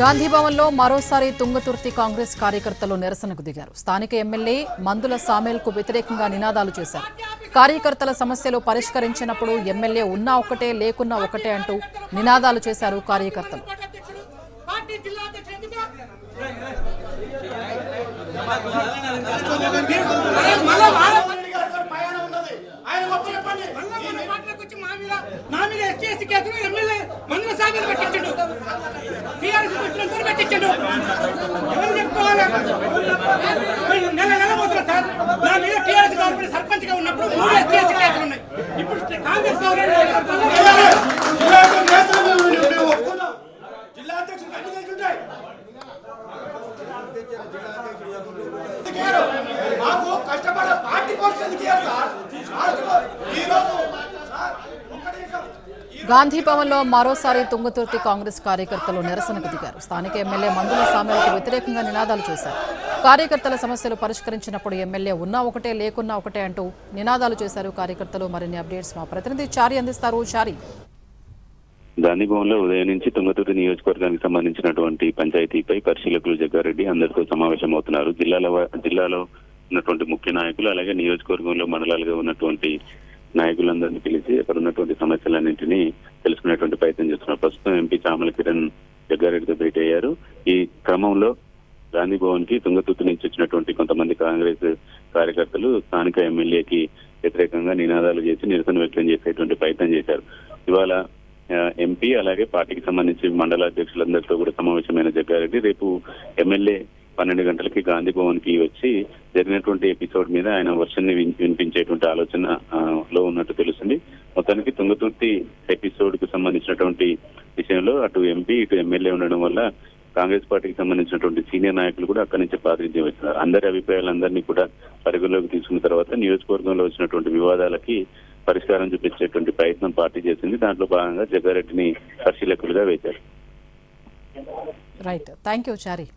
గాంధీభవన్లో మరోసారి తుంగతుర్తి కాంగ్రెస్ కార్యకర్తలు నిరసనకు దిగారు. స్థానిక ఎమ్మెల్యే మందుల సామేల్కు వ్యతిరేకంగా నినాదాలు చేశారు. కార్యకర్తల సమస్యలు పరిష్కరించినప్పుడు ఎమ్మెల్యే ఉన్నా ఒకటే లేకున్నా ఒకటే అంటూ నినాదాలు చేశారు కార్యకర్తలు. సర్పంచ్ గా ఉన్నప్పుడు ఇప్పుడు కాంగ్రెస్ జిల్లా అధ్యక్షుడు అన్ని తెలుసుంటాయి. మాకు కష్టపడే పార్టీ కోసం గాంధీభవన్లో మరోసారి తుంగతుర్తి కాంగ్రెస్ కార్యకర్తలు నిరసనకు దిగారు. స్థానిక ఎమ్మెల్యే మందుల సామేల్కు వ్యతిరేకంగా నినాదాలు చేశారు. కార్యకర్తల సమస్యలు పరిష్కరించినప్పుడు ఎమ్మెల్యే ఉన్నా ఒకటే లేకున్నా ఒకటే అంటూ నినాదాలు చేశారు కార్యకర్తలు. మరిన్ని అప్డేట్స్ మా ప్రతినిధి చారి అందిస్తారు. చారి, గాంధీభవన్లో ఉదయం నుంచి తుంగతుర్తి నియోజకవర్గానికి సంబంధించినటువంటి పంచాయతీపై పరిశీలకులు జగ్గారెడ్డి అందరితో సమావేశమవుతున్నారు. జిల్లాలో ఉన్నటువంటి ముఖ్య నాయకులు అలాగే నియోజకవర్గంలో మండలాలుగా ఉన్నటువంటి నాయకులందరినీ పిలిచి అక్కడ ఉన్నటువంటి సమస్యలన్నింటినీ తెలుసుకునేటువంటి ప్రయత్నం చేస్తున్నారు. ప్రస్తుతం ఎంపీ చామల కిరణ్ జగ్గారెడ్డితో భేటీ అయ్యారు. ఈ క్రమంలో గాంధీ భవన్ కి తుంగతుర్తి నుంచి వచ్చినటువంటి కొంతమంది కాంగ్రెస్ కార్యకర్తలు స్థానిక ఎమ్మెల్యేకి వ్యతిరేకంగా నినాదాలు చేసి నిరసన వ్యక్తం చేసేటువంటి ప్రయత్నం చేశారు. ఇవాళ ఎంపీ అలాగే పార్టీకి సంబంధించి మండల అధ్యక్షులందరితో కూడా సమావేశమైన జగ్గారెడ్డి రేపు ఎమ్మెల్యే 12 గంటలకి గాంధీ భవన్ కి వచ్చి జరిగినటువంటి ఎపిసోడ్ మీద ఆయన వర్షన్ ని వినిపించేటువంటి ఆలోచనలో ఉన్నట్టు తెలుస్తుంది. మొత్తానికి తుంగతుర్తి ఎపిసోడ్ కు సంబంధించినటువంటి విషయంలో అటు ఎంపీ ఇటు ఎమ్మెల్యే ఉండడం వల్ల కాంగ్రెస్ పార్టీకి సంబంధించినటువంటి సీనియర్ నాయకులు కూడా అక్కడి నుంచి ప్రాతినిధ్యం వస్తున్నారు. అందరి అభిప్రాయాలందరినీ కూడా పరిగణలోకి తీసుకున్న తర్వాత నియోజకవర్గంలో వచ్చినటువంటి వివాదాలకి పరిష్కారం చూపించేటువంటి ప్రయత్నం పార్టీ చేసింది. దాంట్లో భాగంగా జగ్గారెడ్డిని పరిశీలకులుగా వేశారు. Right, thank you Chari.